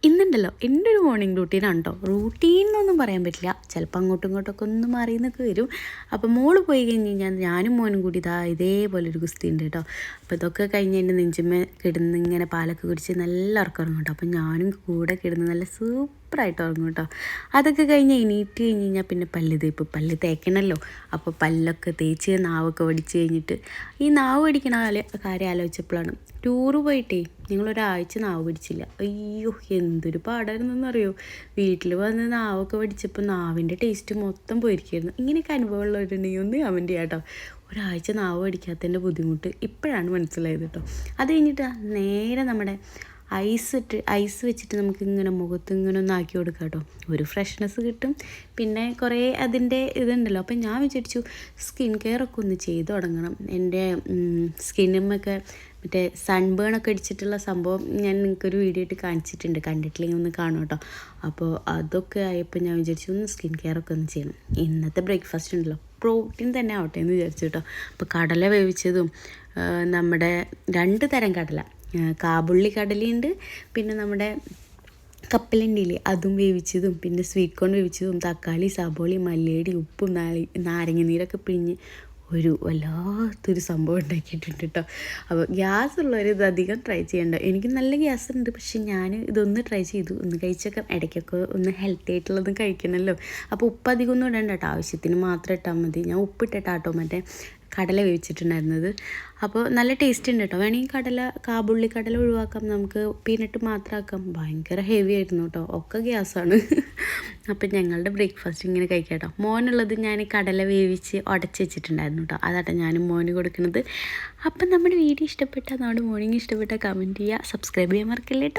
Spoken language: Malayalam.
ഇന്നുണ്ടല്ലോ എൻ്റെ ഒരു മോർണിംഗ് റൂട്ടീനാണ് കേട്ടോ. റൂട്ടീൻ എന്നൊന്നും പറയാൻ പറ്റില്ല, ചിലപ്പോൾ അങ്ങോട്ടും ഇങ്ങോട്ടൊക്കെ ഒന്ന് മാറി എന്നൊക്കെ വരും. അപ്പോൾ മോള് പോയി കഴിഞ്ഞ് കഴിഞ്ഞാൽ ഞാനും മോനും കൂടി ഇതേപോലെ ഒരു ഗുസ്തി ഉണ്ട് കേട്ടോ. അപ്പോൾ ഇതൊക്കെ കഴിഞ്ഞ് എൻ്റെ നെഞ്ചുമ്മേ കിടന്ന് ഇങ്ങനെ പാലൊക്കെ കുടിച്ച് നല്ല ഉറക്കം ഉറങ്ങും കേട്ടോ. അപ്പോൾ ഞാനും കൂടെ കിടന്ന് നല്ല സൂപ്പറായിട്ട് ഉറങ്ങും കേട്ടോ. അതൊക്കെ കഴിഞ്ഞ് എണീറ്റ് കഴിഞ്ഞ് കഴിഞ്ഞാൽ പിന്നെ പല്ല് തേക്കണമല്ലോ. അപ്പോൾ പല്ലൊക്കെ തേച്ച് നാവൊക്കെ വടിച്ച് കഴിഞ്ഞിട്ട് ഈ നാവ് വടിക്കണ കാര്യം ആലോചിച്ചപ്പോഴാണ് ടൂറ് പോയിട്ടേ ഞങ്ങളൊരാഴ്ച നാവ് പിടിച്ചില്ല. അയ്യോ എന്തൊരു പാടായിരുന്നെന്നറിയോ. വീട്ടിൽ വന്ന് നാവൊക്കെ പഠിച്ചപ്പോൾ നാവിൻ്റെ ടേസ്റ്റ് മൊത്തം പോയിരിക്കുമായിരുന്നു. ഇങ്ങനെയൊക്കെ അനുഭവമുള്ളവരുണ്ടെങ്കിൽ ഒന്ന് കമൻറ്റ് ചെയ്യാം കേട്ടോ. ഒരാഴ്ച നാവ് പഠിക്കാത്തതിൻ്റെ ബുദ്ധിമുട്ട് ഇപ്പോഴാണ് മനസ്സിലായത് കേട്ടോ. അത് കഴിഞ്ഞിട്ട് നേരെ നമ്മുടെ ഐസ് വെച്ചിട്ട് നമുക്ക് ഇങ്ങനെ മുഖത്ത് ഇങ്ങനെ ഒന്ന് ആക്കി കൊടുക്കാം കേട്ടോ. ഒരു ഫ്രഷ്നെസ് കിട്ടും, പിന്നെ കുറേ അതിൻ്റെ ഇതുണ്ടല്ലോ. അപ്പം ഞാൻ വിചാരിച്ചു സ്കിൻ കെയറൊക്കെ ഒന്ന് ചെയ്ത് തുടങ്ങണം. എൻ്റെ സ്കിന്നുമൊക്കെ മറ്റേ സൺബേണൊക്കെ അടിച്ചിട്ടുള്ള സംഭവം ഞാൻ നിങ്ങൾക്കൊരു വീഡിയോ ആയിട്ട് കാണിച്ചിട്ടുണ്ട്, കണ്ടിട്ടില്ലെങ്കിൽ ഒന്ന് കാണും കേട്ടോ. അപ്പോൾ അതൊക്കെ ആയപ്പോൾ ഞാൻ വിചാരിച്ചു ഒന്ന് സ്കിൻ കെയറൊക്കെ ഒന്ന് ചെയ്യണം. ഇന്നത്തെ ബ്രേക്ക്ഫാസ്റ്റ് ഉണ്ടല്ലോ പ്രോട്ടീൻ തന്നെ ആവട്ടെ എന്ന് വിചാരിച്ചു കേട്ടോ. അപ്പോൾ കടല വേവിച്ചതും നമ്മുടെ 2 തരം കടല, കാബുള്ളി കടലയുണ്ട്, പിന്നെ നമ്മുടെ കപ്പലണ്ടിയില്ലേ അതും വേവിച്ചതും, പിന്നെ സ്വീറ്റ് കോൺ വേവിച്ചതും, തക്കാളി, സബോളി, മല്ലിയടി, ഉപ്പും നാരങ്ങ നീരൊക്കെ പിഴിഞ്ഞ് ഒരു വല്ലാത്തൊരു സംഭവം ഉണ്ടാക്കിയിട്ടുണ്ട് കേട്ടോ. അപ്പോൾ ഗ്യാസ് ഉള്ളവർ ഇത് അധികം ട്രൈ ചെയ്യേണ്ട. എനിക്ക് നല്ല ഗ്യാസ് ഉണ്ട്, പക്ഷെ ഞാൻ ഇതൊന്ന് ട്രൈ ചെയ്തു. ഒന്ന് കഴിച്ചൊക്കെ ഇടയ്ക്കൊക്കെ ഒന്ന് ഹെൽത്തി ആയിട്ടുള്ളതും കഴിക്കണമല്ലോ. അപ്പോൾ ഉപ്പ് അധികം ഒന്നും ഇടണ്ട കേട്ടോ, ആവശ്യത്തിന് മാത്രം ഇട്ടാൽ മതി. ഞാൻ ഉപ്പിട്ടിട്ടാട്ടോ മറ്റേ കടല വേവിച്ചിട്ടുണ്ടായിരുന്നത്. അപ്പോൾ നല്ല ടേസ്റ്റ് ഉണ്ട് കേട്ടോ. വേണമെങ്കിൽ കാബുള്ളി കടല ഒഴിവാക്കാം, നമുക്ക് പീനട്ട് മാത്രമാക്കാം. ഭയങ്കര ഹെവി ആയിരുന്നു കേട്ടോ, ഒക്കെ ഗ്യാസാണ്. അപ്പം ഞങ്ങളുടെ ബ്രേക്ക്ഫാസ്റ്റ് ഇങ്ങനെ കഴിക്കാം കേട്ടോ. മോനുള്ളത് ഞാൻ കടല വേവിച്ച് ഉടച്ച് വെച്ചിട്ടുണ്ടായിരുന്നു കേട്ടോ, അതാട്ടോ ഞാനും മോന് കൊടുക്കുന്നത്. അപ്പം നമ്മുടെ വീഡിയോ ഇഷ്ടപ്പെട്ടാൽ, നമ്മുടെ മോർണിംഗ് ഇഷ്ടപ്പെട്ടാൽ കമൻറ്റ് ചെയ്യുക, സബ്സ്ക്രൈബ് ചെയ്യാൻ മറക്കല്ലേ കേട്ടോ.